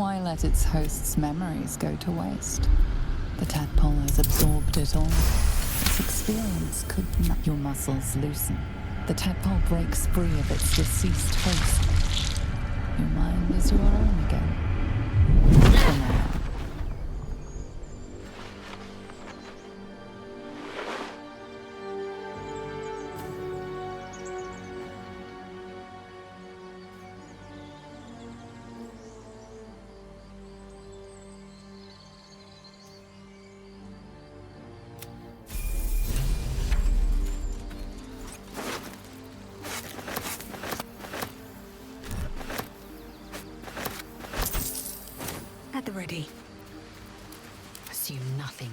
Why let its host's memories go to waste? The tadpole has absorbed it all. Its experience could not. Your muscles loosen. The tadpole breaks free of its deceased host. Your mind is your own again. For now. At the ready. Assume nothing.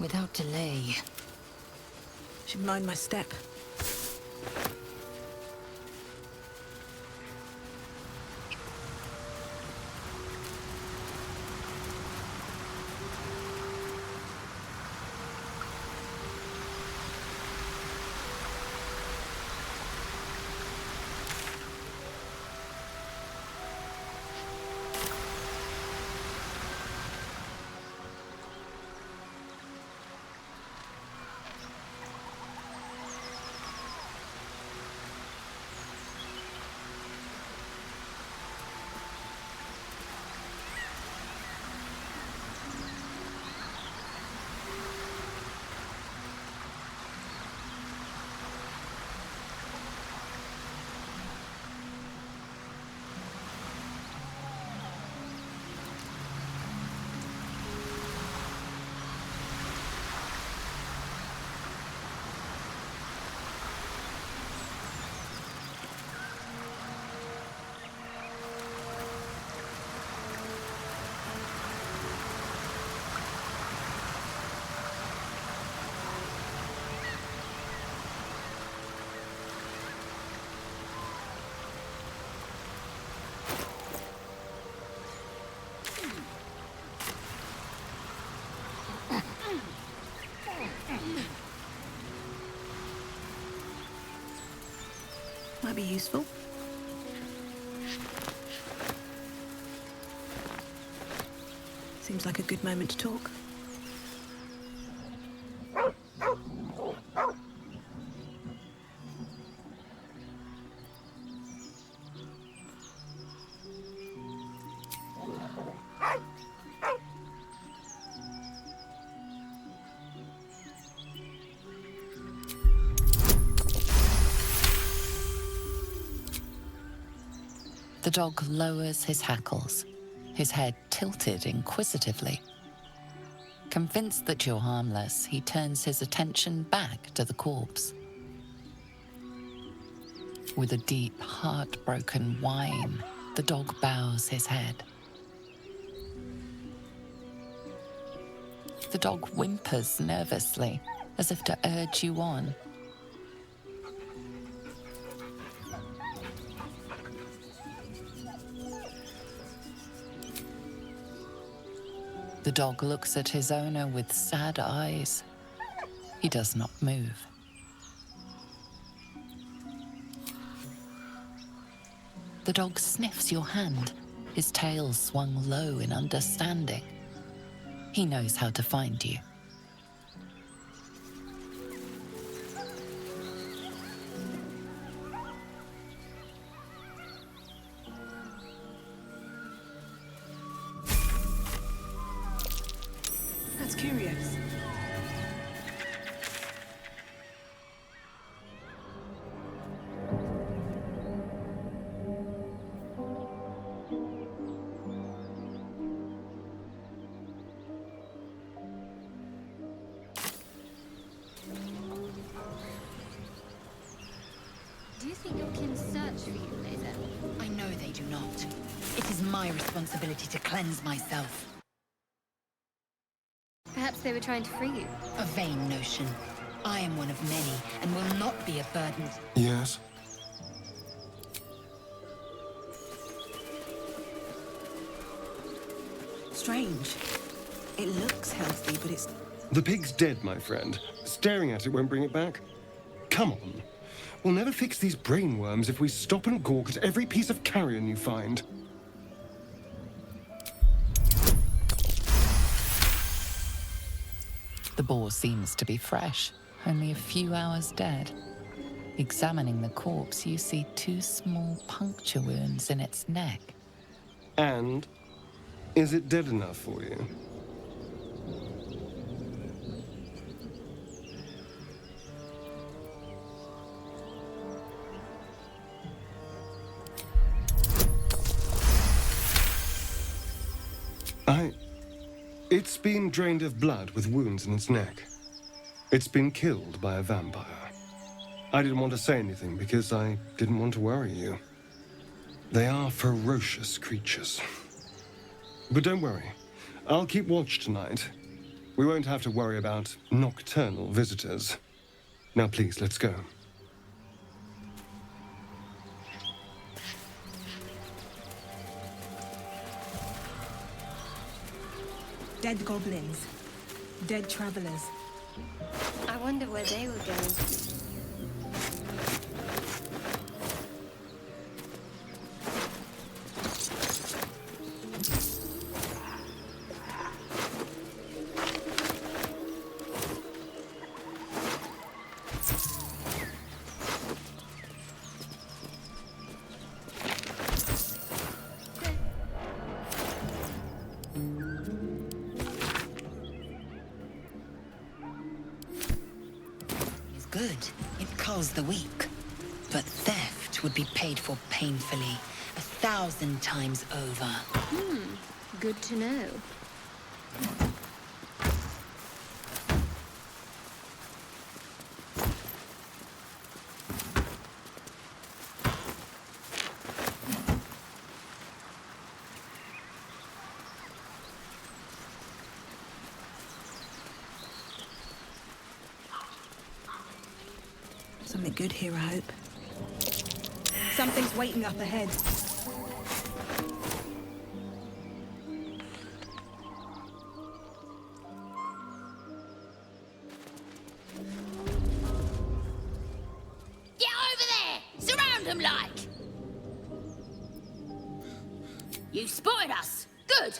Without delay. Should mind my step. Might be useful. Seems like a good moment to talk. The dog lowers his hackles, his head tilted inquisitively. Convinced that you're harmless, he turns his attention back to the corpse. With a deep, heartbroken whine, the dog bows his head. The dog whimpers nervously, as if to urge you on. The dog looks at his owner with sad eyes. He does not move. The dog sniffs your hand, His tail swung low in understanding. He knows how to find you. That's curious. Do you think your kin search for you, Laser? I know they do not. It is my responsibility to cleanse myself. Perhaps they were trying to free you. A vain notion. I am one of many, and will not be a burden. Yes? Strange. It looks healthy, but it's... The pig's dead, my friend. Staring at it won't bring it back. Come on. We'll never fix these brainworms if we stop and gawk at every piece of carrion you find. The boar seems to be fresh, only a few hours dead. Examining the corpse, you see 2 small puncture wounds in its neck. And is it dead enough for you? It's been drained of blood with wounds in its neck. It's been killed by a vampire. I didn't want to say anything because I didn't want to worry you. They are ferocious creatures. But don't worry. I'll keep watch tonight. We won't have to worry about nocturnal visitors. Now please, let's go. Dead goblins. Dead travelers. I wonder where they were going. Good. It culls the weak. But theft would be paid for painfully, 1,000 times over. Good to know. Something good here, I hope. Something's waiting up ahead. Get over there! Surround them like! You spotted us. Good.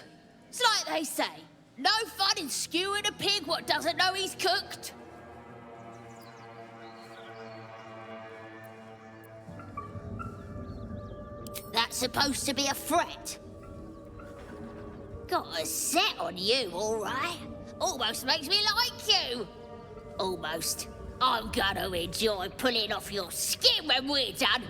It's like they say. No fun in skewing a pig what doesn't know he's cooked. That's supposed to be a threat. Got a set on you, all right. Almost makes me like you. Almost. I'm gonna enjoy pulling off your skin when we're done.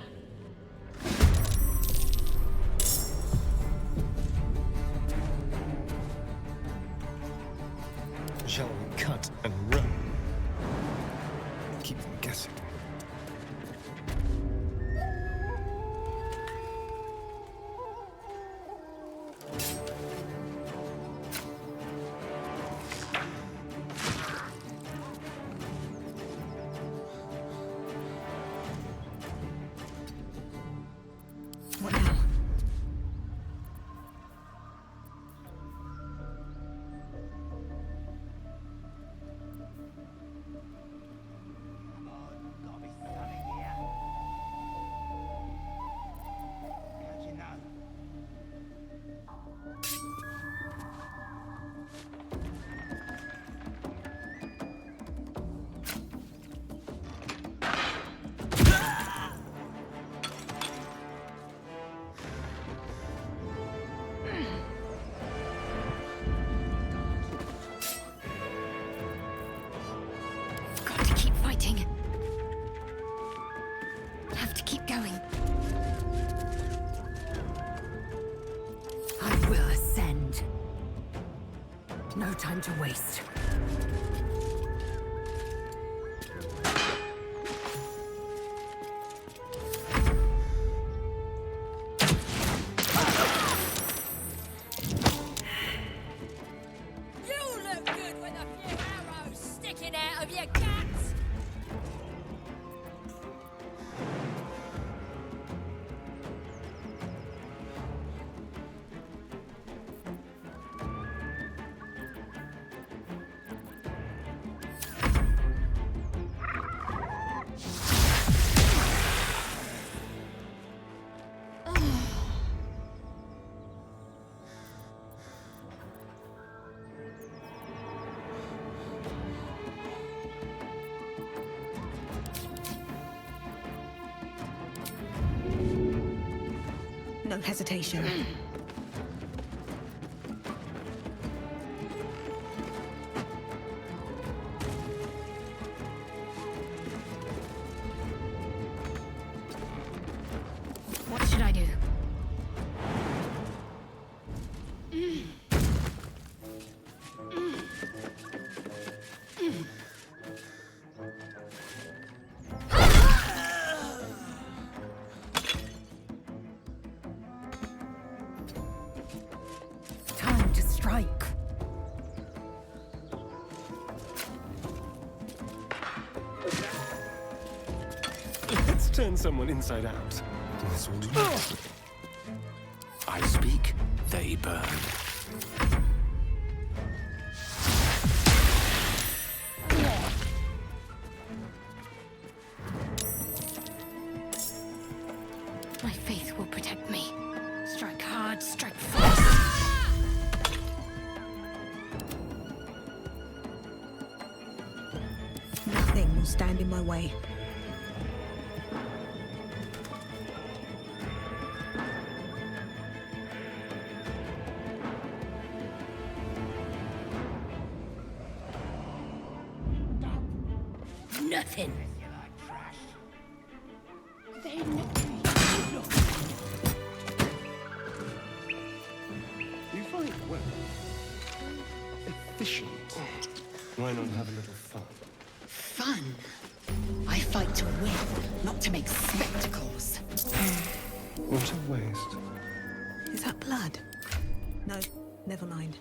Shall we cut and run? Keep them guessing. What now? No time to waste. You look good with a few arrows sticking out of your guts! No hesitation. What should I do? Time to strike. Let's turn someone inside out. This will do. I speak, they burn. My faith will protect me. Strike hard, strike fast. Nothing will stand in my way. Nothing. You fight well. Efficient. Why not have a little fun? Fun? I fight to win, not to make spectacles. What a waste. Is that blood? No, never mind.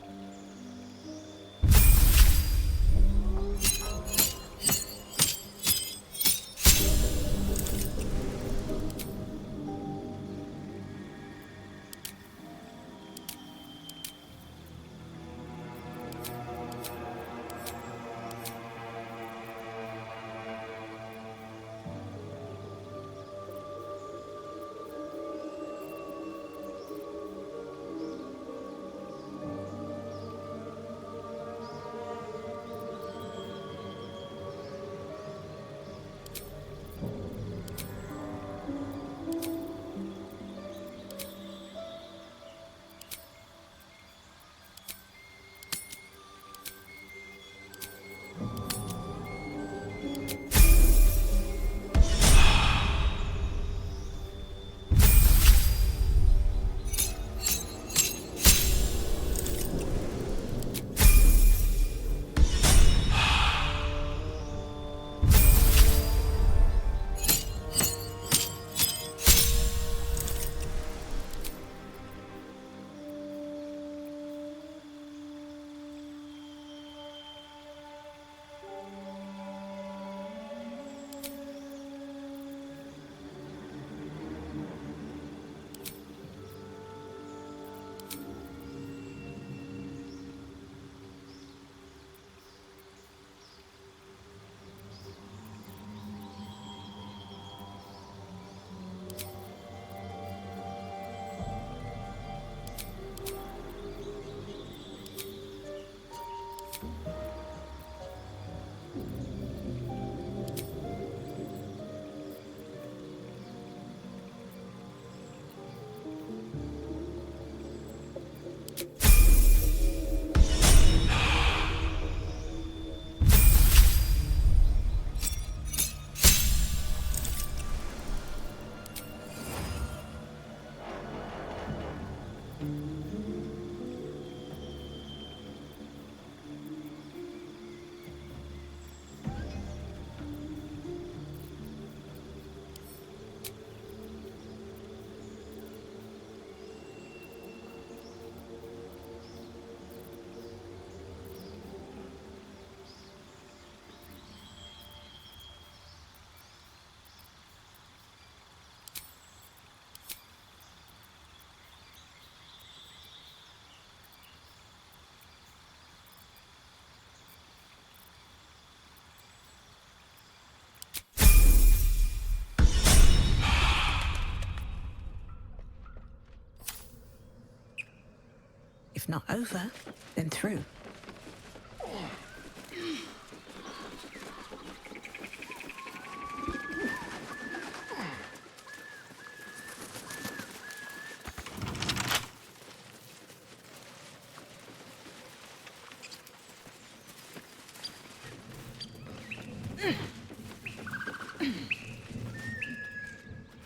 If not over, then through.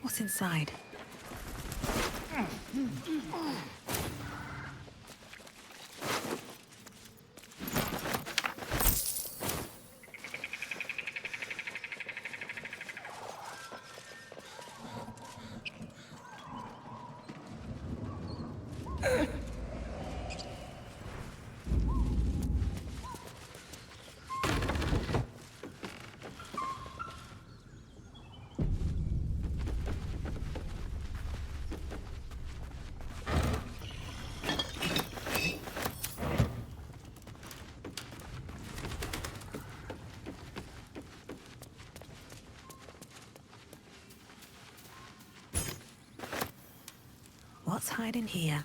What's inside? What's hiding here?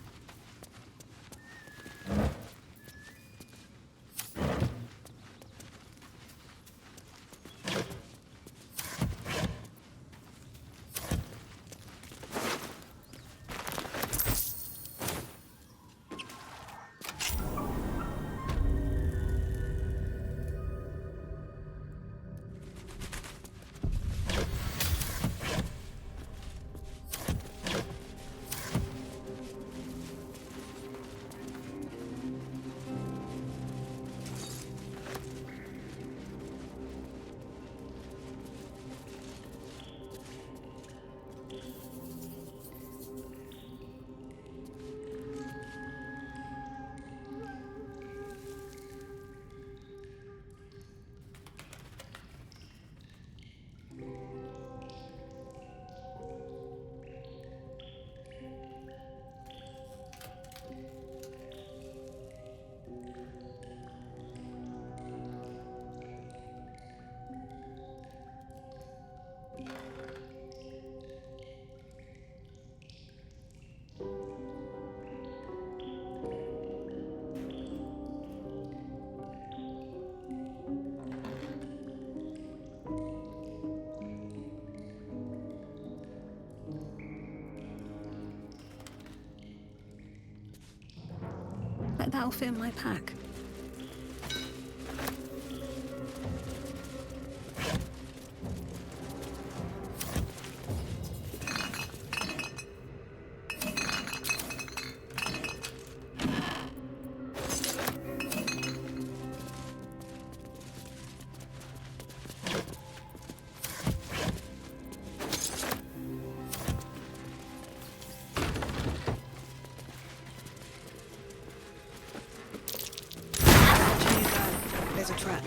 Bet that'll fit in my pack. There's a trap.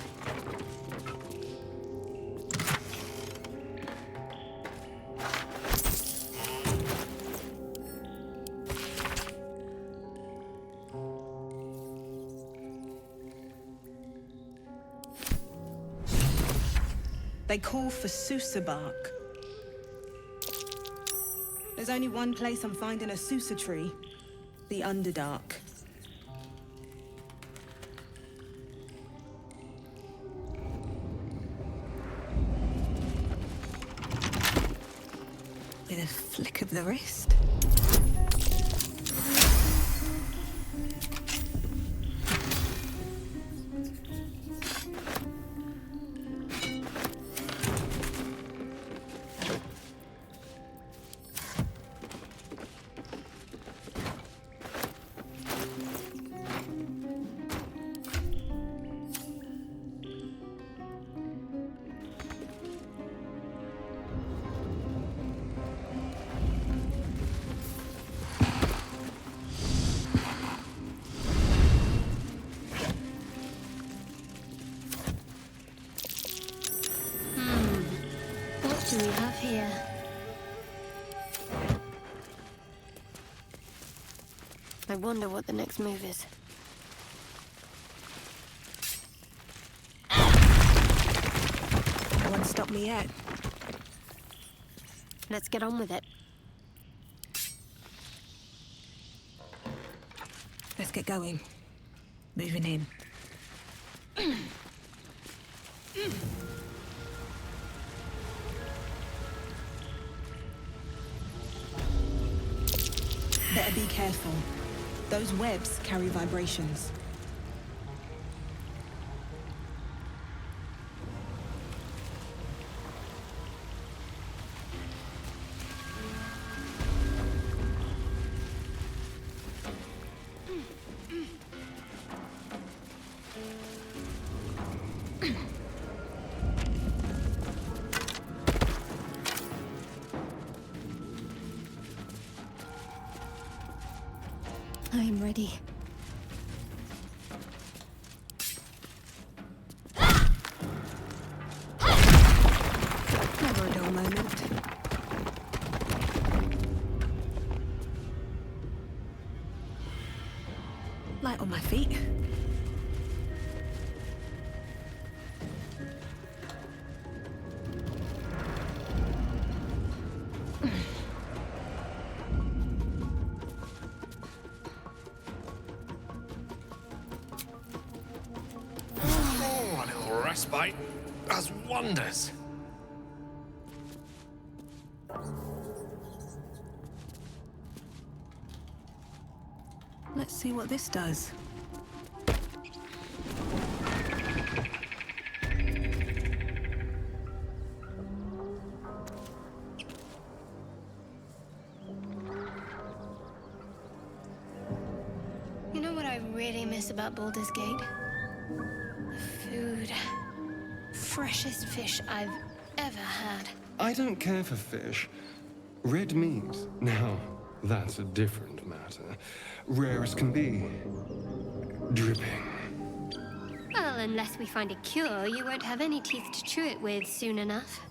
They call for Sousa bark. There's only one place I'm finding a Sousa tree. The Underdark. With a flick of the wrist. What do we have here? I wonder what the next move is. No one stopped me yet. Let's get on with it. Let's get going. Moving in. Better be careful. Those webs carry vibrations. I am ready. Never a dull moment. Light on my feet. Oh, a little respite does wonders. Let's see what this does. You know what I really miss about Baldur's Gate? The food. Freshest fish I've ever had. I don't care for fish. Red meat, now, that's a different matter. Rare as can be. Dripping. Well, unless we find a cure, you won't have any teeth to chew it with soon enough.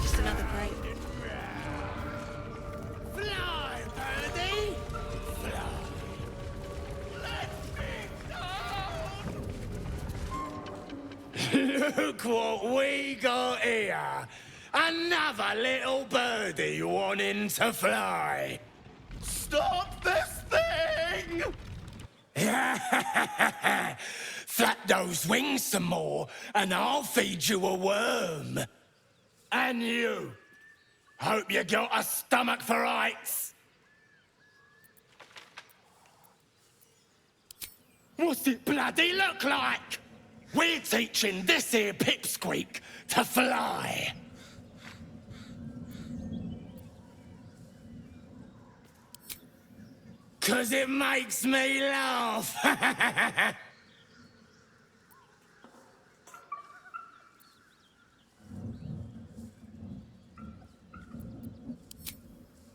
Just another crate. Fly, birdie! Fly. Look what we got here! Another little birdie wanting to fly! Stop this thing! Flap those wings some more, and I'll feed you a worm. And you! Hope you got a stomach for heights! What's it bloody look like? We're teaching this here pipsqueak to fly. Cause it makes me laugh.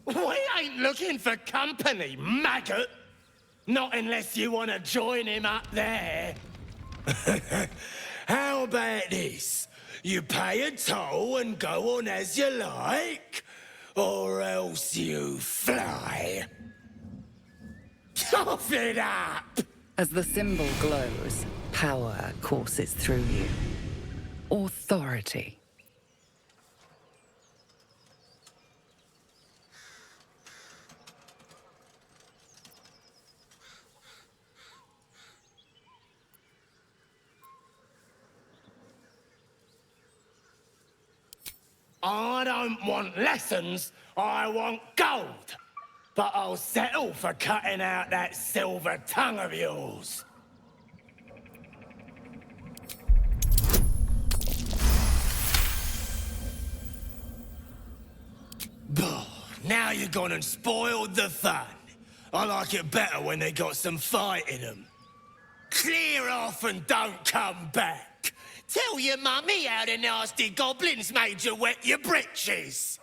We ain't looking for company, maggot. Not unless you want to join him up there. How about this? You pay a toll and go on as you like, or else you fly. Cough it up! As the symbol glows, power courses through you. Authority. I don't want lessons, I want gold. But I'll settle for cutting out that silver tongue of yours. Now you've gone and spoiled the fun. I like it better when they got some fight in them. Clear off and don't come back. Tell your mummy how the nasty goblins made you wet your britches.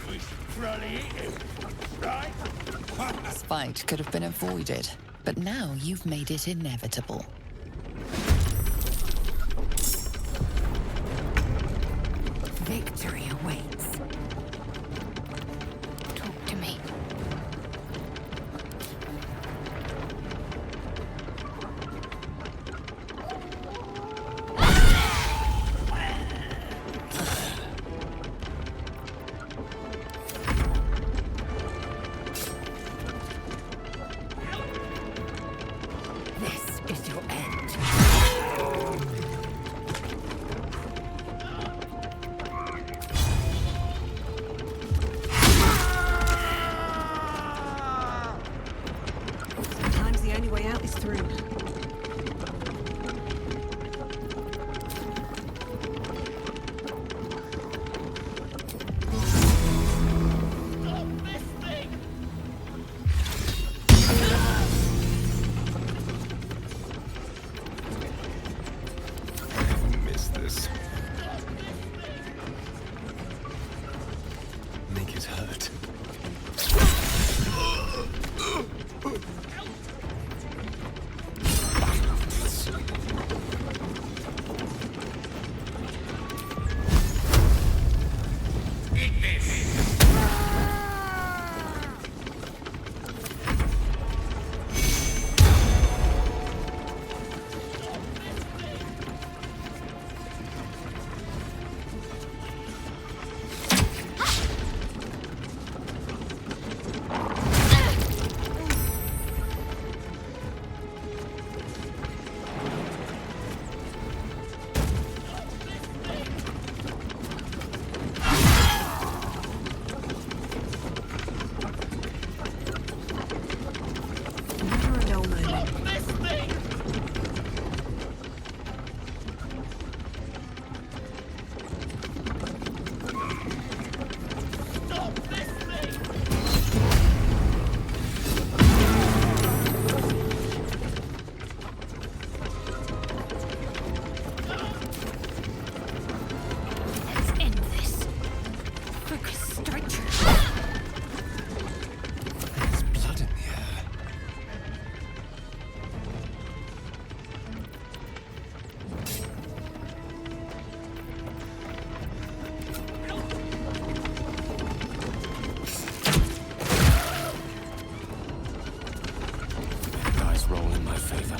We should probably eat him, right? This fight could have been avoided, but now you've made it inevitable. Victory awaits. Talk to me. in my favor.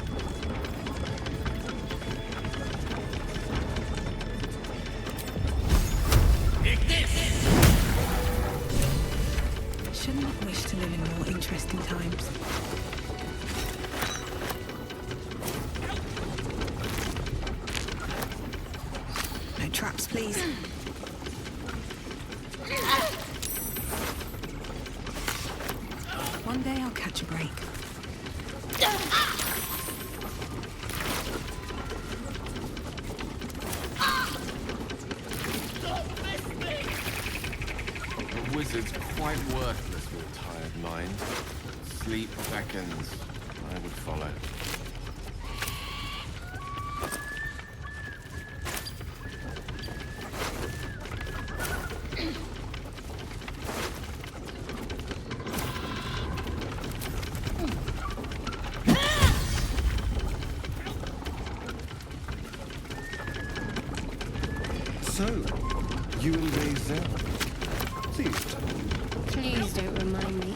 Shouldn't have wished to live in more interesting times. No traps, please. One day I'll catch a break. A wizard's quite worthless with a tired mind. Sleep beckons. I would follow. So, you and Maisel. Pleased. Please don't remind me.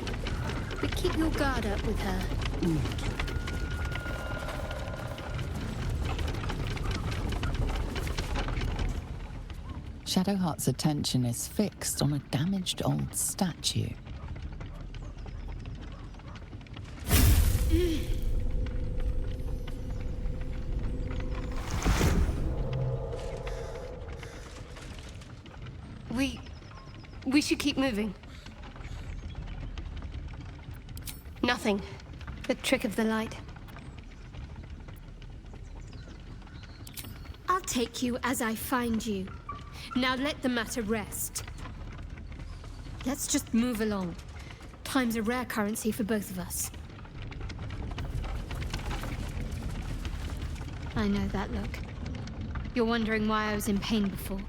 But keep your guard up with her. Shadowheart's attention is fixed on a damaged old statue. We should keep moving. Nothing. The trick of the light. I'll take you as I find you. Now let the matter rest. Let's just move along. Time's a rare currency for both of us. I know that look. You're wondering why I was in pain before.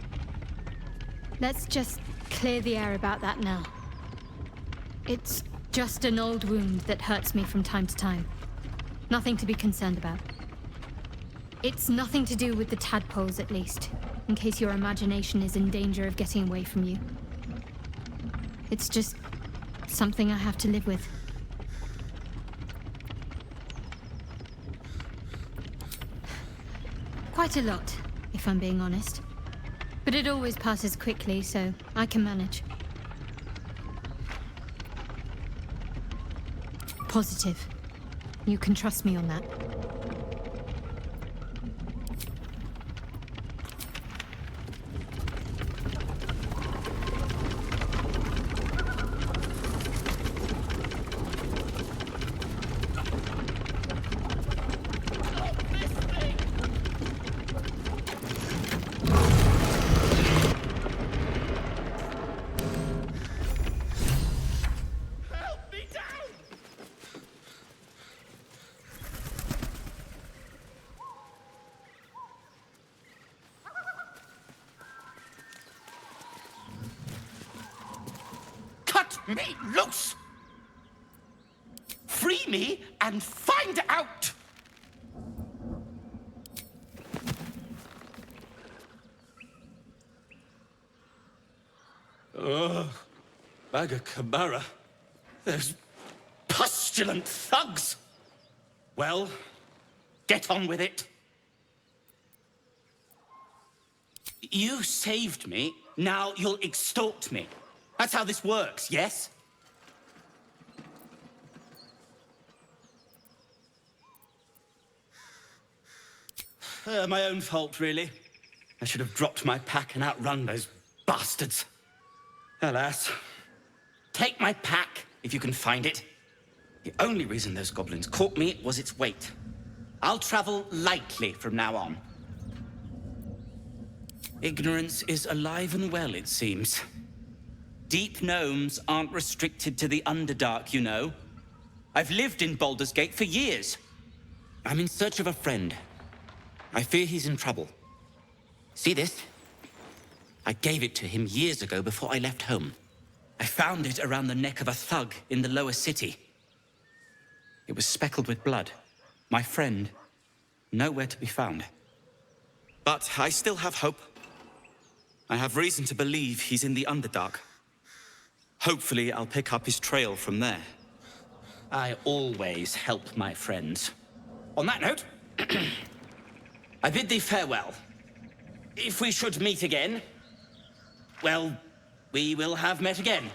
Let's just clear the air about that now. It's just an old wound that hurts me from time to time. Nothing to be concerned about. It's nothing to do with the tadpoles, at least, in case your imagination is in danger of getting away from you. It's just something I have to live with. Quite a lot, if I'm being honest. But it always passes quickly, so I can manage. Positive. You can trust me on that. Me loose! Free me and find out! Ugh. Bagakabara. Those pustulant thugs! Well, get on with it. You saved me, now you'll extort me. That's how this works, yes? My own fault, really. I should have dropped my pack and outrun those bastards. Alas. Take my pack, if you can find it. The only reason those goblins caught me was its weight. I'll travel lightly from now on. Ignorance is alive and well, it seems. Deep gnomes aren't restricted to the Underdark, you know. I've lived in Baldur's Gate for years. I'm in search of a friend. I fear he's in trouble. See this? I gave it to him years ago before I left home. I found it around the neck of a thug in the lower city. It was speckled with blood. My friend, nowhere to be found. But I still have hope. I have reason to believe he's in the Underdark. Hopefully, I'll pick up his trail from there. I always help my friends. On that note, I bid thee farewell. If we should meet again, well, we will have met again.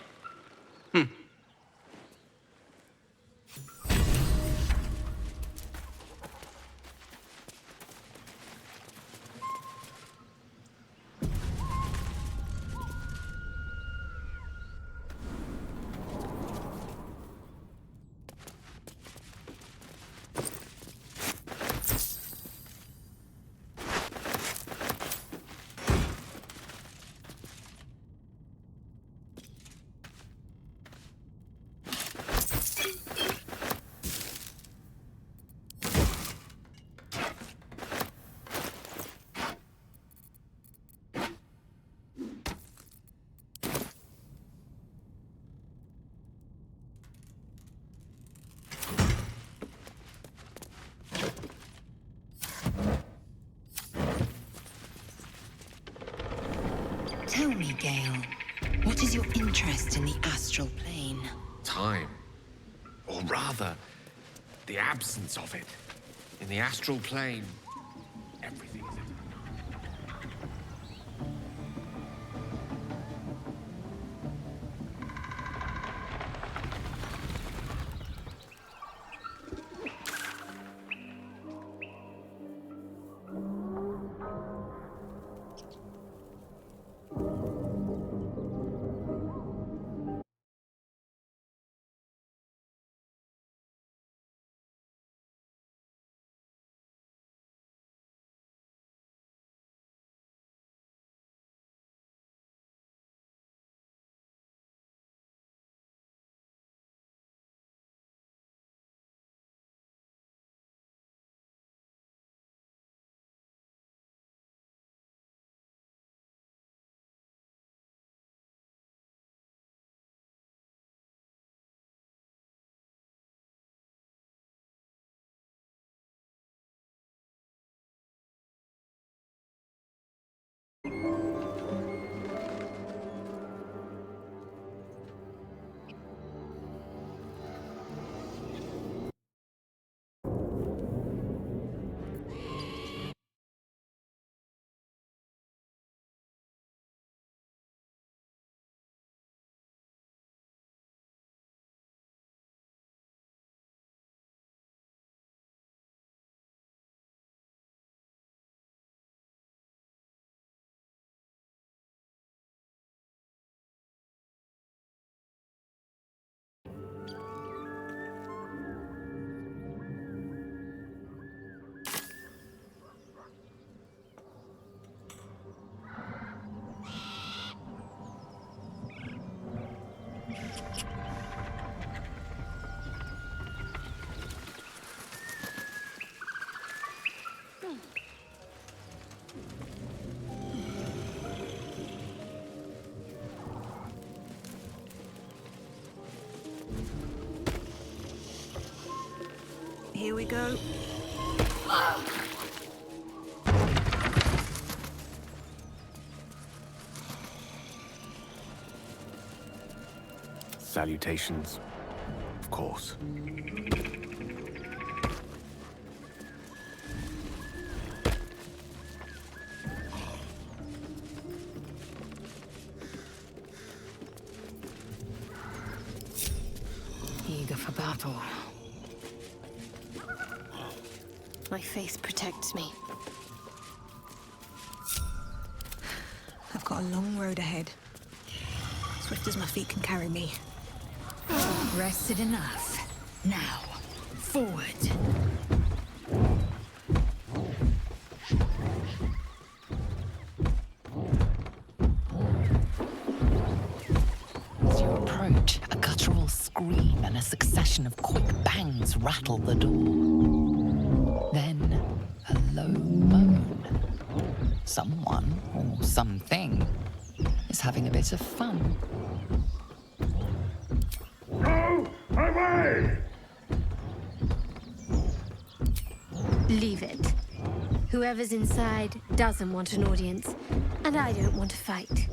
Tell me, Gale, what is your interest in the astral plane? Time. Or rather, the absence of it. In the astral plane, everything is Here we go. salutations, of course. Eager for battle. My faith protects me. I've got a long road ahead. Swift as my feet can carry me. Rested enough. Now, forward. As you approach, a guttural scream and a succession of quick bangs rattle the door. Then, a low moan. Someone, or something, is having a bit of fun. Leave it. Whoever's inside doesn't want an audience, and I don't want to fight.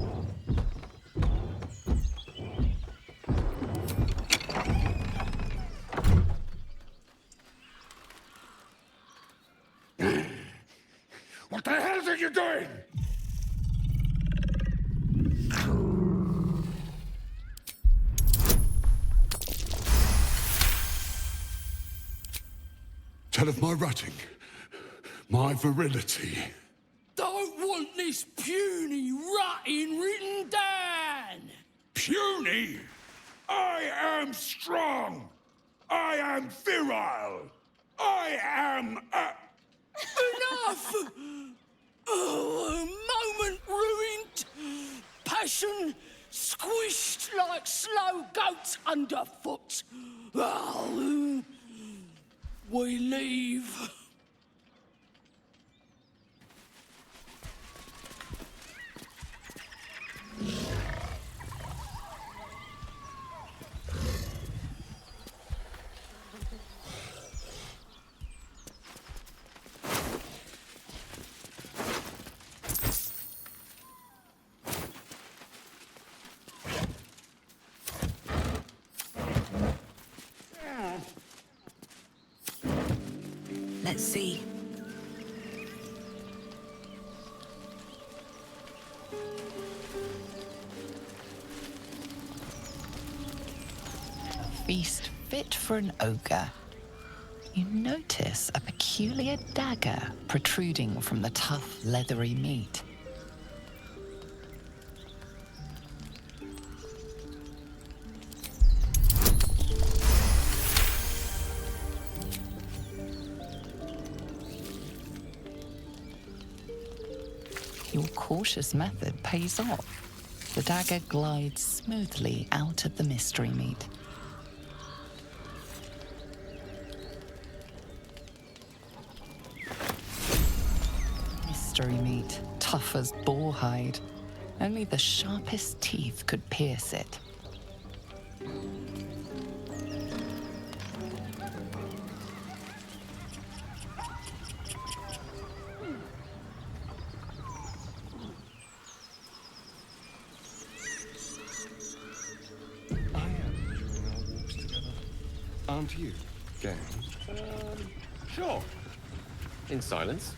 What the hell are you doing? Tell of my rutting, my virility. Don't want this puny rutting written down! Puny? I am strong! I am virile! I am Enough! Oh, a moment ruined! Passion squished like slow goats underfoot! Oh, we leave. Let's see. A feast fit for an ogre. You notice a peculiar dagger protruding from the tough, leathery meat. Your cautious method pays off. The dagger glides smoothly out of the mystery meat. Mystery meat, tough as boar hide. Only the sharpest teeth could pierce it. Aren't you, game? Sure. In silence.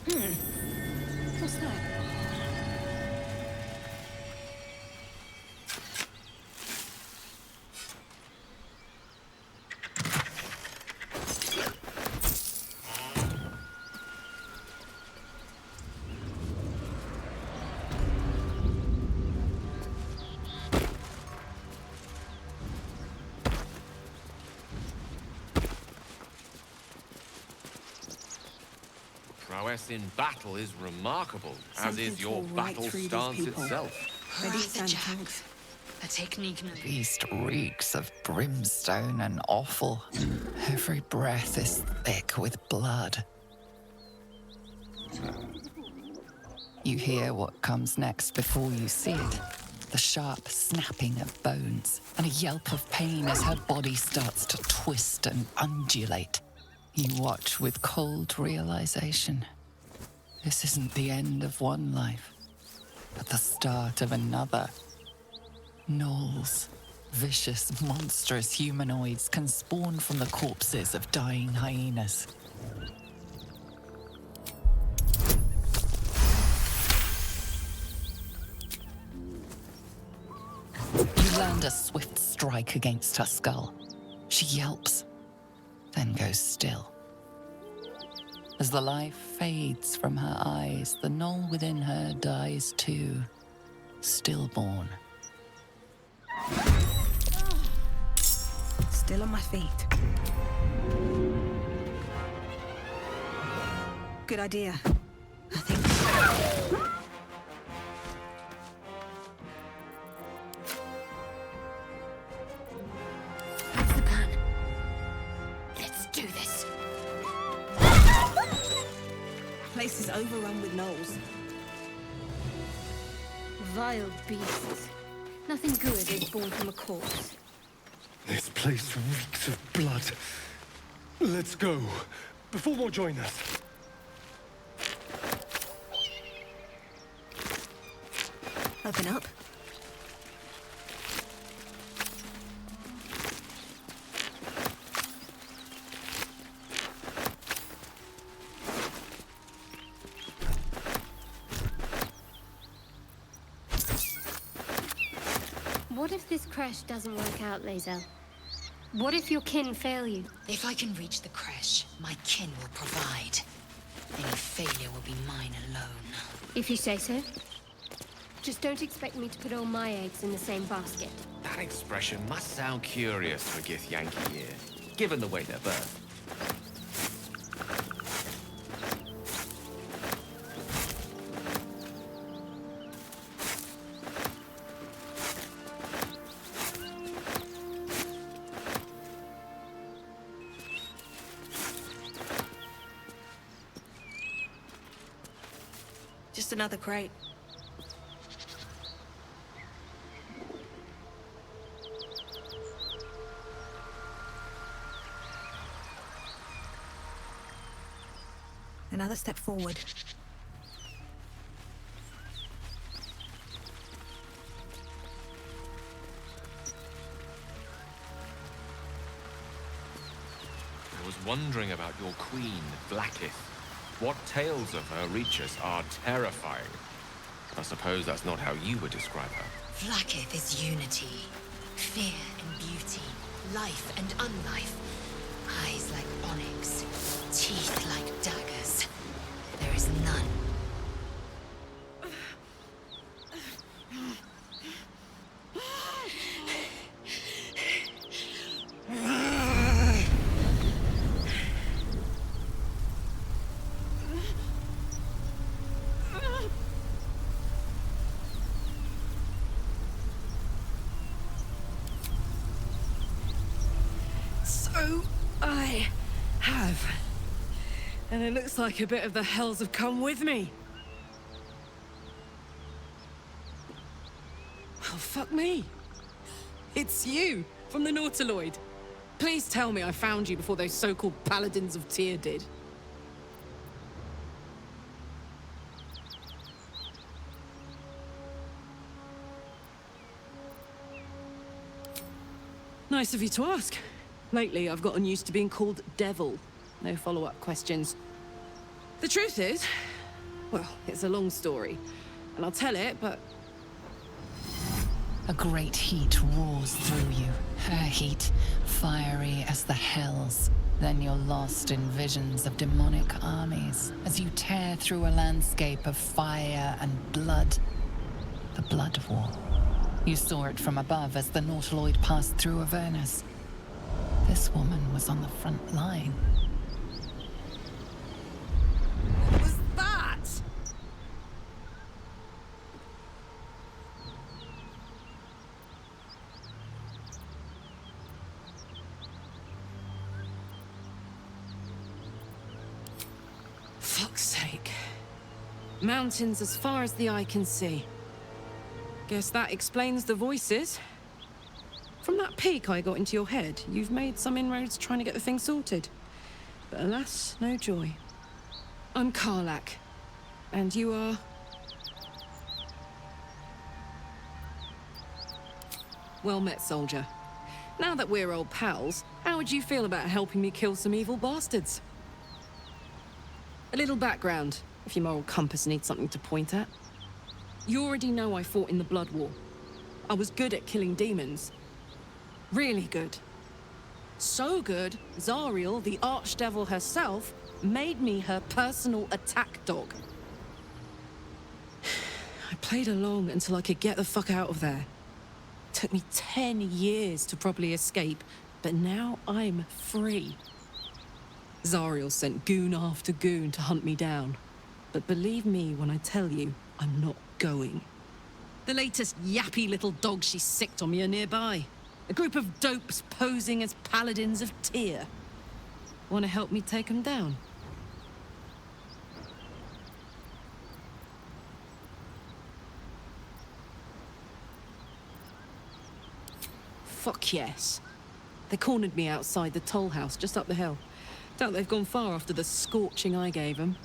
What's that? Prowess in battle is remarkable, as is Something your tore right battle through these stance people. itself. Ready, the stand, jack. tanks. A technique no. Beast reeks of brimstone and offal. Every breath is thick with blood. You hear what comes next before you see it. The sharp snapping of bones and a yelp of pain as her body starts to twist and undulate. You watch with cold realization. This isn't the end of one life, but the start of another. Gnolls, vicious, monstrous humanoids can spawn from the corpses of dying hyenas. You land a swift strike against her skull. She yelps, then goes still. As the life fades from her eyes, the gnoll within her dies too, stillborn. Still on my feet. Good idea, I think. What's the plan? Let's do this. Place is overrun with gnolls. Vile beasts. Nothing good is born from a corpse. This place reeks of blood. Let's go, before more join us. Open up. What if this creche doesn't work out, Lae'zel? What if your kin fail you? If I can reach the creche, my kin will provide. Any failure will be mine alone. If you say so. Just don't expect me to put all my eggs in the same basket. That expression must sound curious to a Gith Yankee ear, given the way they're birthed. Just another crate. Another step forward. I was wondering about your queen, Blackith. What tales of her reach us are terrifying. I suppose that's not how you would describe her. Vlaakith is unity. Fear and beauty. Life and unlife. Eyes like onyx. Teeth like daggers. There is none. So, I have. And it looks like a bit of the hells have come with me. Oh, fuck me. It's you, from the Nautiloid. Please tell me I found you before those so-called Paladins of Tyr did. Nice of you to ask. Lately, I've gotten used to being called Devil. No follow-up questions. The truth is, well, it's a long story. And I'll tell it, but... A great heat roars through you. Her heat, fiery as the hells. Then you're lost in visions of demonic armies as you tear through a landscape of fire and blood. The Blood War. You saw it from above as the Nautiloid passed through Avernus. This woman was on the front line. What was that? Fuck's sake. Mountains as far as the eye can see. Guess that explains the voices. From that peek I got into your head, you've made some inroads trying to get the thing sorted. But alas, no joy. I'm Karlach. And you are... Well met, soldier. Now that we're old pals, how would you feel about helping me kill some evil bastards? A little background, if your moral compass needs something to point at. You already know I fought in the Blood War. I was good at killing demons. Really good. So good, Zariel, the Archdevil herself, made me her personal attack dog. I played along until I could get the fuck out of there. Took me 10 years to properly escape, but now I'm free. Zariel sent goon after goon to hunt me down. But believe me when I tell you, I'm not going. The latest yappy little dogs she sicked on me are nearby. A group of dopes posing as Paladins of Tyr. Want to help me take them down? Fuck yes. They cornered me outside the toll house just up the hill. Doubt they've gone far after the scorching I gave them.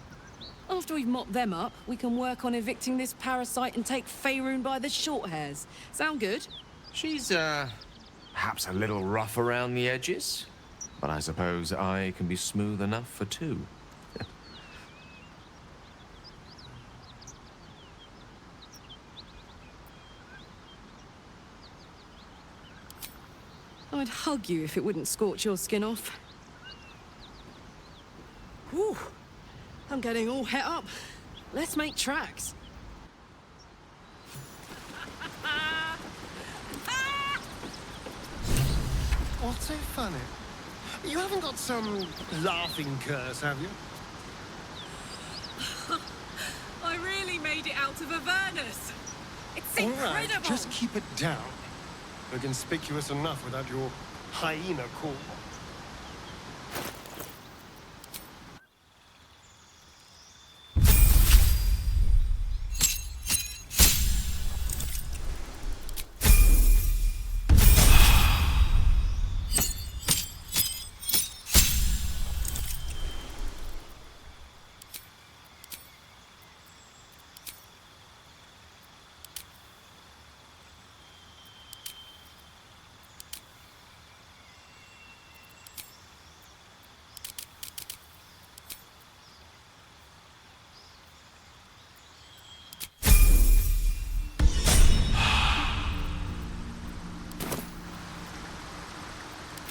After we've mopped them up, we can work on evicting this parasite and take Faerun by the short hairs. Sound good? She's, perhaps a little rough around the edges, but I suppose I can be smooth enough for two. I'd hug you if it wouldn't scorch your skin off. Whew. I'm getting all het up. Let's make tracks. What's so funny? You haven't got some laughing curse, have you? I really made it out of Avernus. It's All incredible. right, just keep it down. You're conspicuous enough without your hyena call.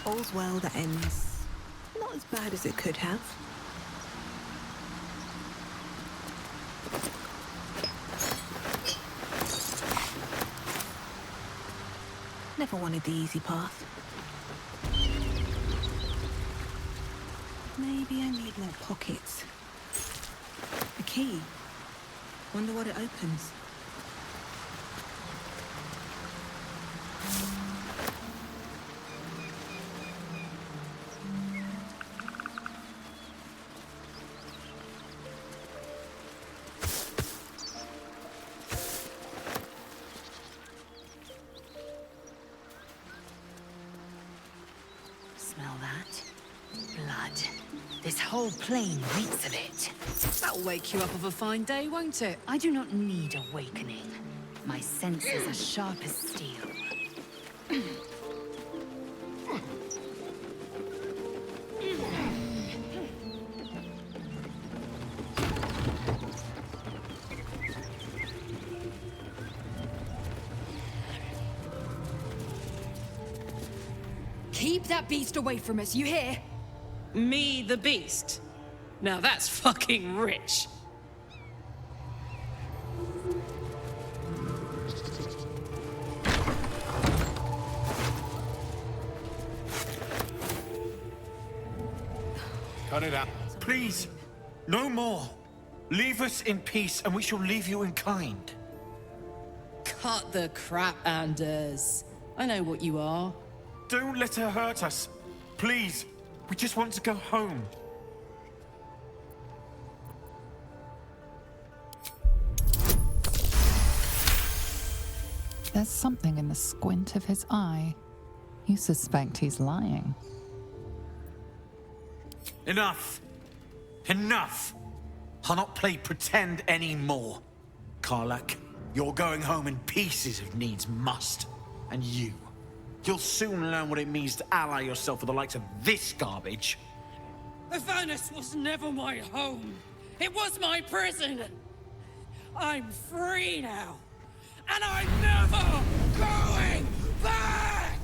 All's well that ends. Not as bad as it could have. Never wanted the easy path. Maybe I need more pockets. A key. Wonder what it opens. Smell that? Blood. This whole plain reeks of it. That'll wake you up of a fine day, won't it? I do not need awakening. My senses are sharp as steel. Keep that beast away from us, you hear? Me, the beast? Now that's fucking rich. Cut it out. Please, no more. Leave us in peace and we shall leave you in kind. Cut the crap, Anders. I know what you are. Don't let her hurt us. Please, we just want to go home. There's something in the squint of his eye. You suspect he's lying. Enough. Enough. I'll not play pretend anymore. Karlak, you're going home in pieces if needs must. And you'll soon learn what it means to ally yourself with the likes of this garbage. Avernus was never my home. It was my prison. I'm free now. And I'm never going back!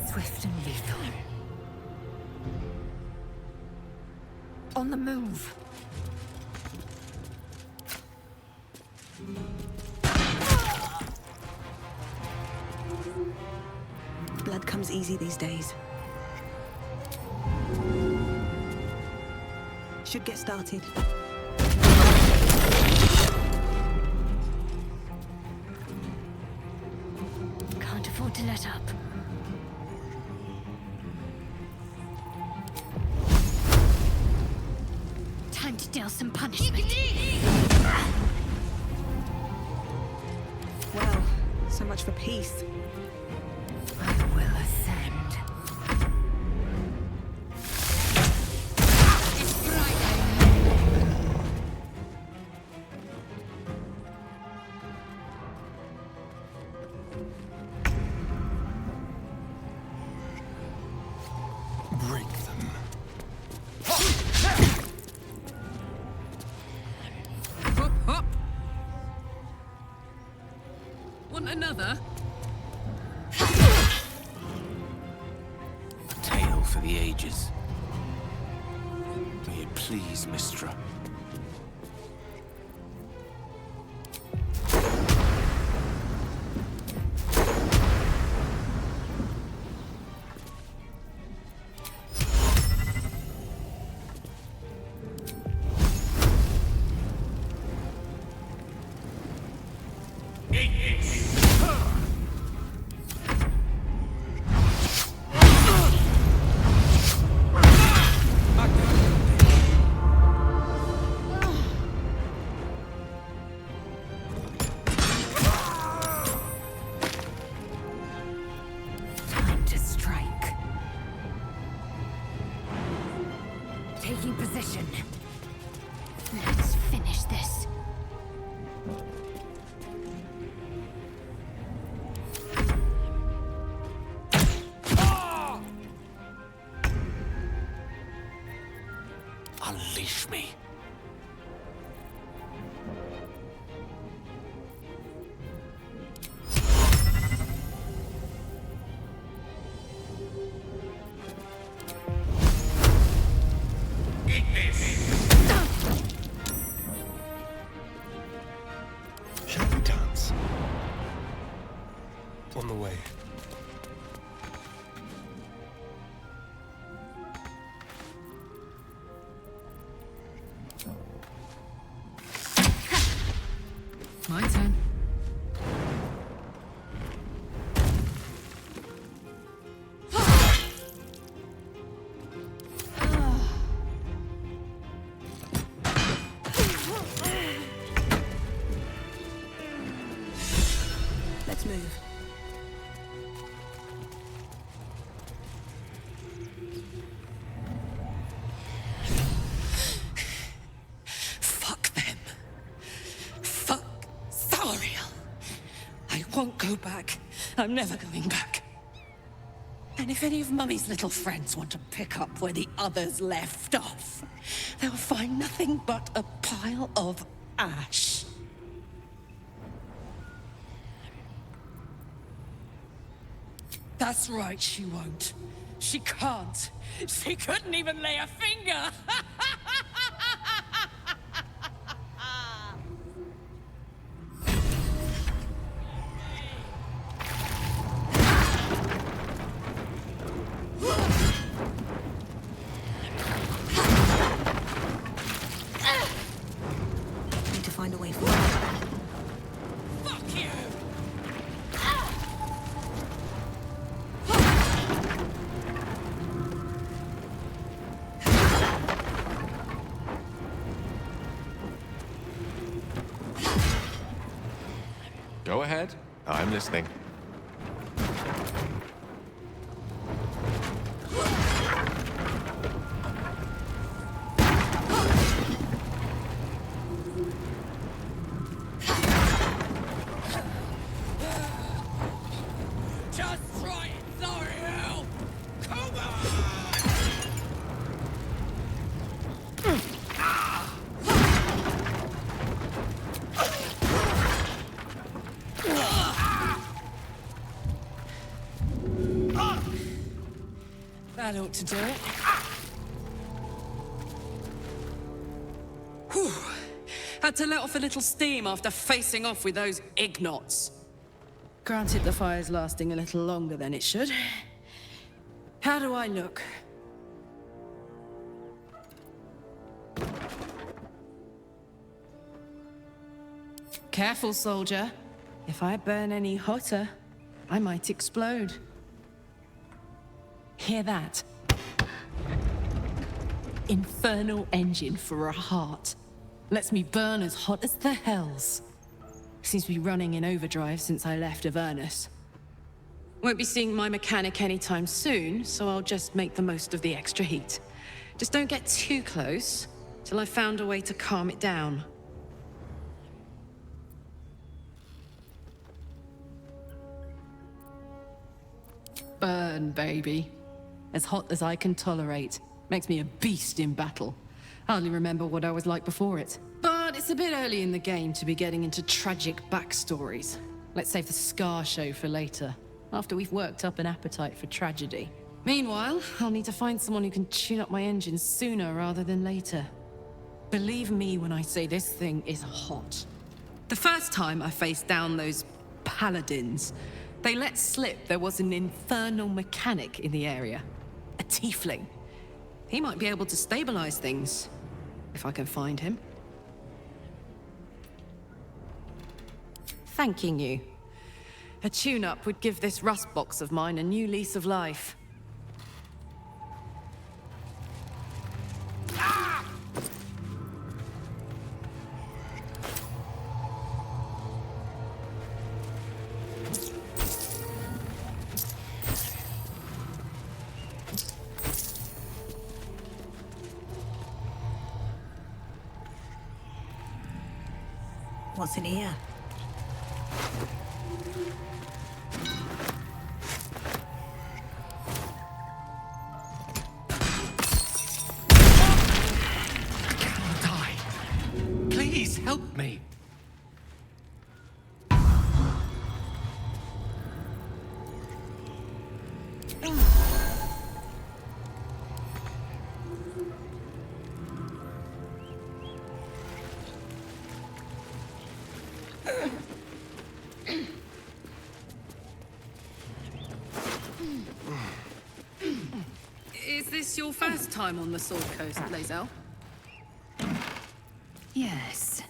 Swift and lethal. On the move. Blood comes easy these days. Should get started. Can't afford to let up. Time to deal some punishment. Well, so much for peace. I will ascend. Break them. Want another? A tale for the ages. May it please, Mistra. Time to strike. Taking position. Let's finish this. Unleash me. Shall we dance? On the way. My turn. Let's move. Fuck them. Fuck Zariel. I won't go back. I'm never going back. And if any of Mummy's little friends want to pick up where the others left off, they'll find nothing but a pile of ash. That's right, she won't. She can't. She couldn't even lay a finger. Need to find a way forward. Fuck you! Go ahead. I'm listening. Just try it, Zariel! Come on! That ought to do it. Whew. Had to let off a little steam after facing off with those ignots. Granted, the fire's lasting a little longer than it should. How do I look? Careful, soldier. If I burn any hotter, I might explode. Hear that? Infernal engine for a heart. Lets me burn as hot as the hells. Seems to be running in overdrive since I left Avernus. Won't be seeing my mechanic anytime soon, so I'll just make the most of the extra heat. Just don't get too close, till I've found a way to calm it down. Burn, baby. As hot as I can tolerate. Makes me a beast in battle. Hardly remember what I was like before it. But it's a bit early in the game to be getting into tragic backstories. Let's save the scar show for later, after we've worked up an appetite for tragedy. Meanwhile, I'll need to find someone who can tune up my engine sooner rather than later. Believe me when I say this thing is hot. The first time I faced down those paladins, they let slip there was an infernal mechanic in the area. A tiefling. He might be able to stabilize things, if I can find him. Thanking you. A tune-up would give this rust box of mine a new lease of life. What's in here? Please help me. Is this your first time on the Sword Coast, Lae'zel? Yes.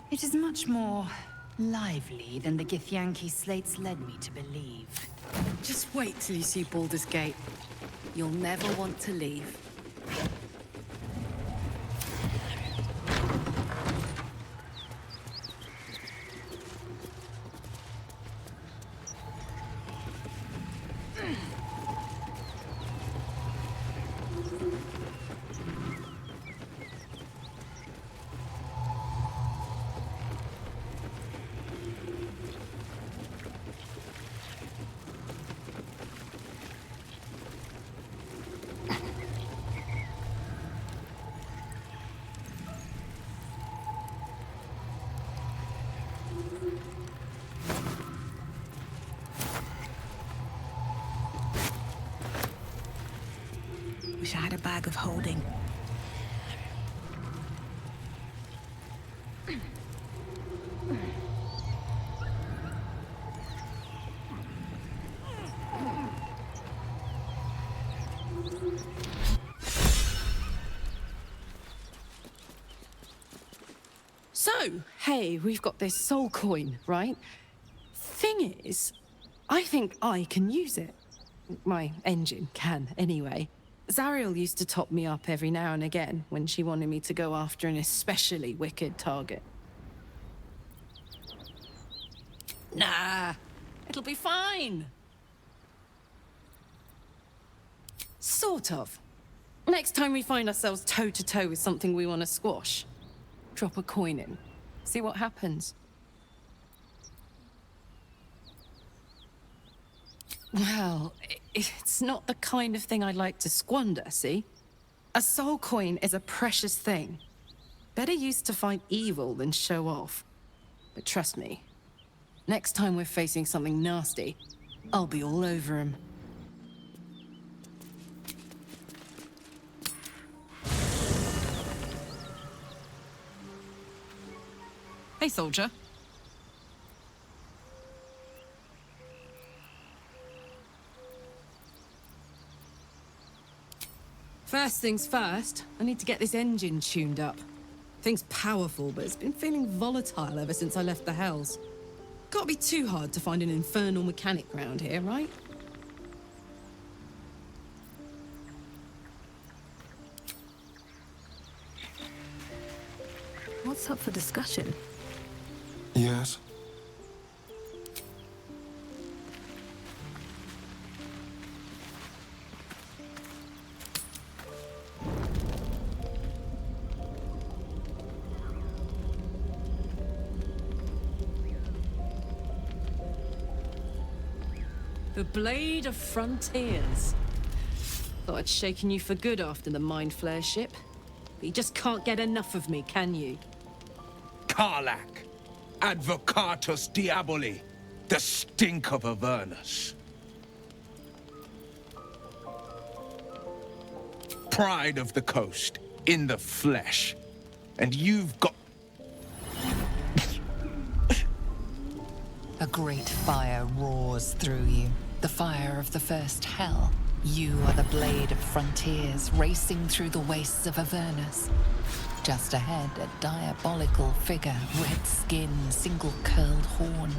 It is much more lively than the Githyanki slates led me to believe. Just wait till you see Baldur's Gate. You'll never want to leave. Wish I had a bag of holding. So, hey, we've got this soul coin, right? Thing is, I think I can use it. My engine can, anyway. Zariel used to top me up every now and again when she wanted me to go after an especially wicked target. Nah, it'll be fine. Sort of. Next time we find ourselves toe-to-toe with something we want to squash, drop a coin in. See what happens. Well, it's not the kind of thing I'd like to squander, see? A soul coin is a precious thing. Better used to fight evil than show off. But trust me, next time we're facing something nasty, I'll be all over him. Hey, soldier. First things first, I need to get this engine tuned up. Thing's powerful, but it's been feeling volatile ever since I left the Hells. Can't be too hard to find an infernal mechanic round here, right? What's up for discussion? Yes? The Blade of Frontiers. Thought I'd shaken you for good after the Mind Flare ship. But you just can't get enough of me, can you? Karlach, Advocatus Diaboli. The stink of Avernus. Pride of the coast, in the flesh. And you've got... A great fire roars through you, the fire of the first hell. You are the blade of frontiers racing through the wastes of Avernus. Just ahead, a diabolical figure, red skin, single-curled horn,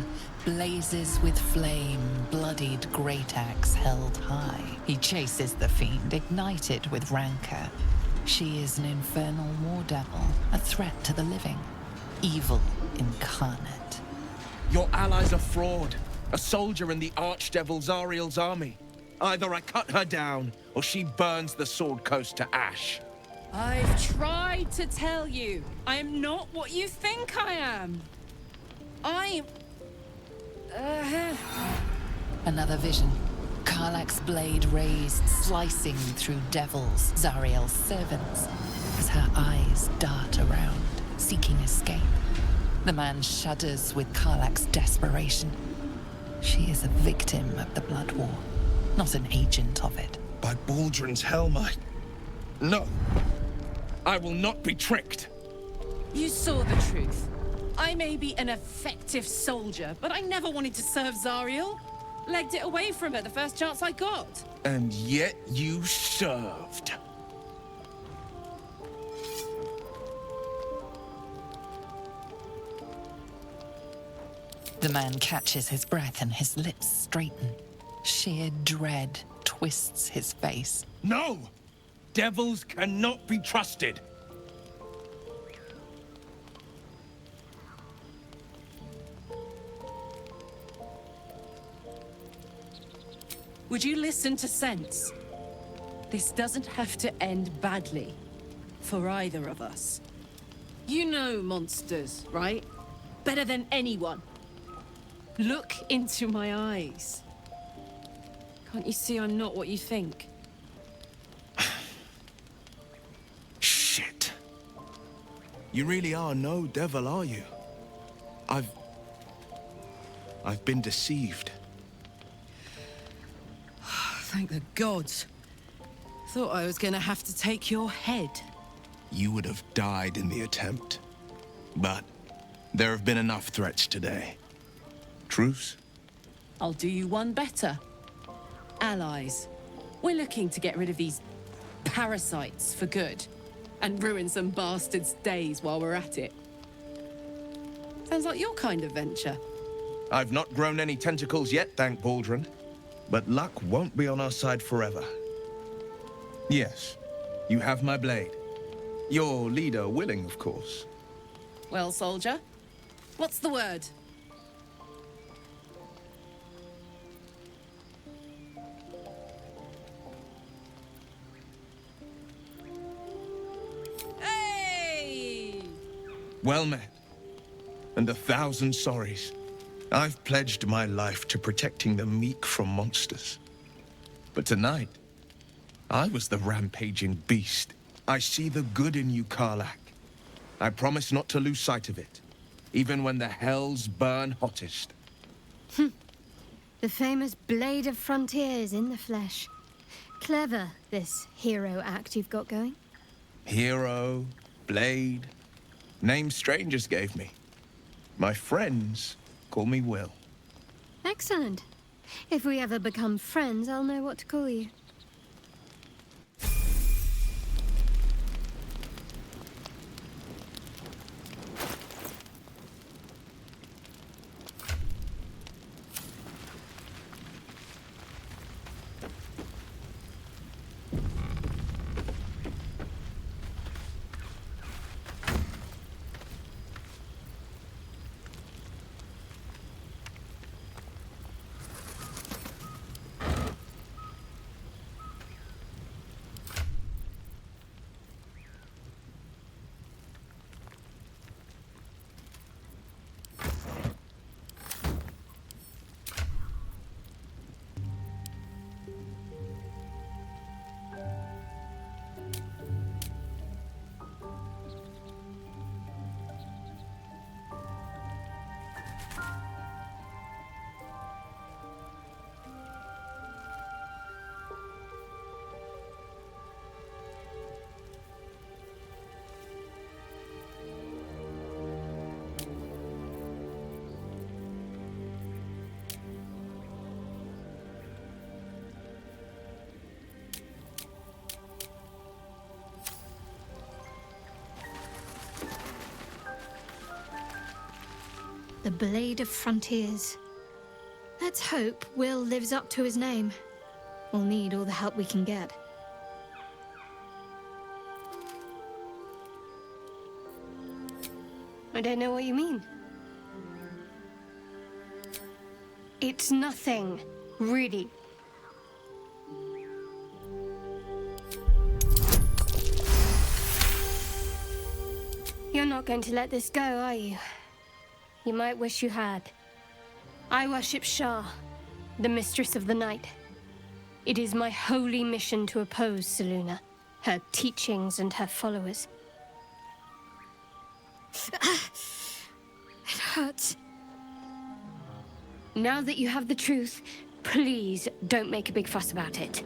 blazes with flame, bloodied great axe held high. He chases the fiend, ignited with rancor. She is an infernal war devil, a threat to the living, evil incarnate. Your ally's a fraud, a soldier in the Archdevil Zariel's army. Either I cut her down, or she burns the Sword Coast to ash. I've tried to tell you, I am not what you think I am. I'm... Another vision. Karlach's blade raised, slicing through devils, Zariel's servants, as her eyes dart around, seeking escape. The man shudders with Karlach's desperation. She is a victim of the Blood War, not an agent of it. By Baldrin's helm, No. I will not be tricked. You saw the truth. I may be an effective soldier, but I never wanted to serve Zariel. Legged it away from her the first chance I got. And yet you served. The man catches his breath and his lips straighten. Sheer dread twists his face. No! Devils cannot be trusted. Would you listen to sense? This doesn't have to end badly. For either of us. You know monsters, right? Better than anyone. Look into my eyes. Can't you see I'm not what you think? Shit. You really are no devil, are you? I've been deceived. Thank the gods. Thought I was gonna have to take your head. You would have died in the attempt. But there have been enough threats today. Truce? I'll do you one better. Allies. We're looking to get rid of these parasites for good. And ruin some bastards' days while we're at it. Sounds like your kind of venture. I've not grown any tentacles yet, thank Baldrin. But luck won't be on our side forever. Yes, you have my blade. Your leader willing, of course. Well, soldier, what's the word? Hey! Well met. And 1,000 sorries. I've pledged my life to protecting the meek from monsters. But tonight, I was the rampaging beast. I see the good in you, Karlach. I promise not to lose sight of it, even when the hells burn hottest. The famous Blade of Frontiers in the flesh. Clever, this hero act you've got going. Hero, Blade, names strangers gave me. My friends call me Will. Excellent. If we ever become friends, I'll know what to call you. The Blade of Frontiers. Let's hope Will lives up to his name. We'll need all the help we can get. I don't know what you mean. It's nothing, really. You're not going to let this go, are you? You might wish you had. I worship Shah, the Mistress of the Night. It is my holy mission to oppose Selûne, her teachings and her followers. It hurts. Now that you have the truth, please don't make a big fuss about it.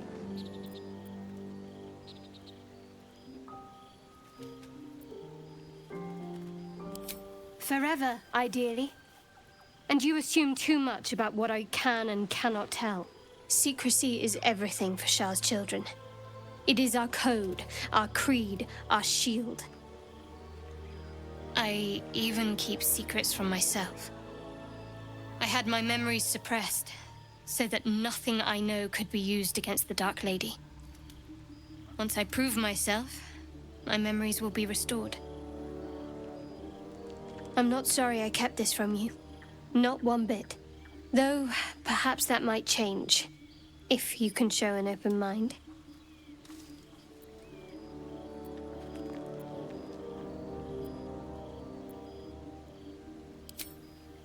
Forever, ideally. And you assume too much about what I can and cannot tell. Secrecy is everything for Shah's children. It is our code, our creed, our shield. I even keep secrets from myself. I had my memories suppressed, so that nothing I know could be used against the Dark Lady. Once I prove myself, my memories will be restored. I'm not sorry I kept this from you. Not one bit. Though, perhaps that might change, if you can show an open mind.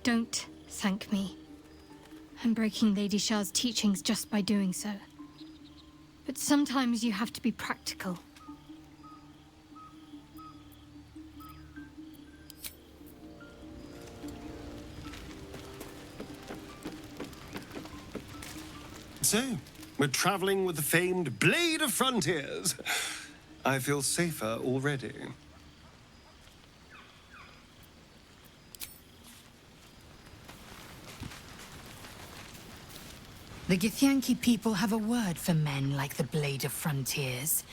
Don't thank me. I'm breaking Lady Shah's teachings just by doing so. But sometimes you have to be practical. So, we're traveling with the famed Blade of Frontiers. I feel safer already. The Githyanki people have a word for men like the Blade of Frontiers.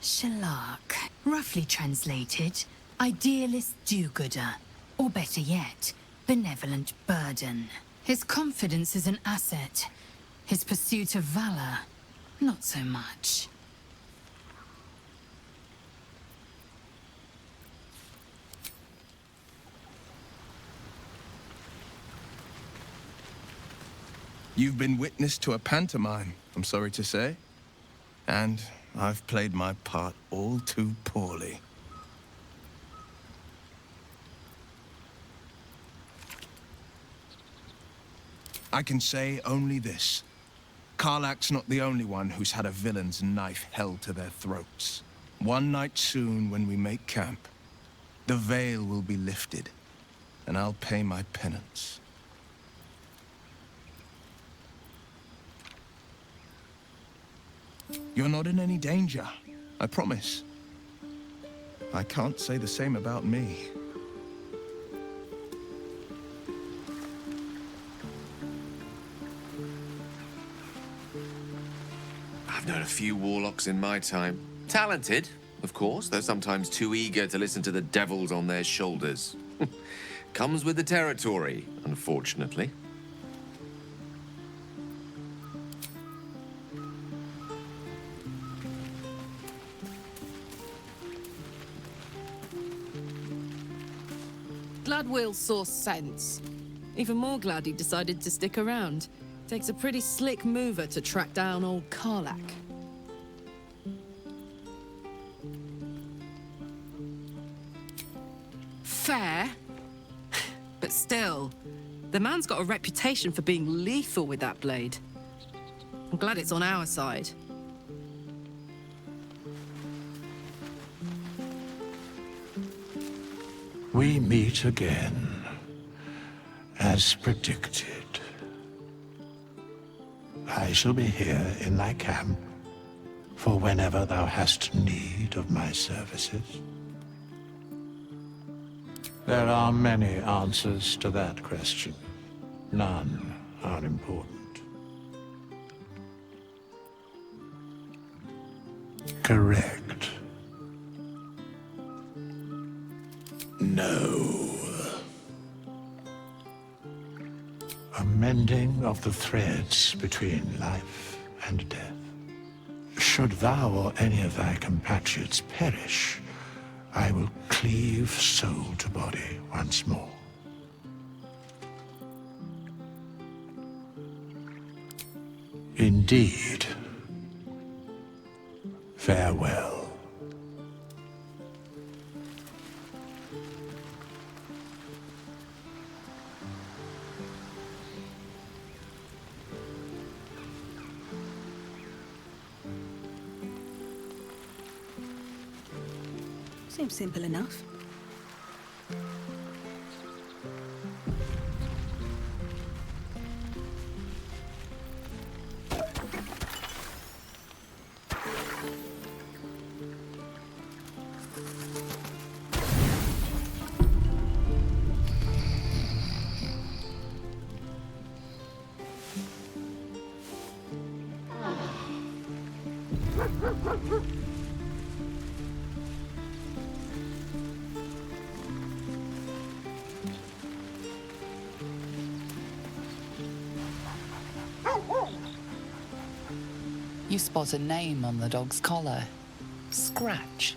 Shalak. Roughly translated, idealist do-gooder. Or better yet, benevolent burden. His confidence is an asset. His pursuit of valor, not so much. You've been witness to a pantomime, I'm sorry to say. And I've played my part all too poorly. I can say only this. Karlach's not the only one who's had a villain's knife held to their throats. One night soon, when we make camp, the veil will be lifted, and I'll pay my penance. You're not in any danger, I promise. I can't say the same about me. I've known a few warlocks in my time. Talented, of course, though sometimes too eager to listen to the devils on their shoulders. Comes with the territory, unfortunately. Glad Will saw sense. Even more glad he decided to stick around. Takes a pretty slick mover to track down old Karlach. Fair. But still, the man's got a reputation for being lethal with that blade. I'm glad it's on our side. We meet again, as predicted. I shall be here in thy camp for whenever thou hast need of my services. There are many answers to that question. None are important. Correct. No. a mending of the threads between life and death. Should thou or any of thy compatriots perish, I will cleave soul to body once more. Indeed. Farewell. Seems simple enough. You spot a name on the dog's collar. Scratch.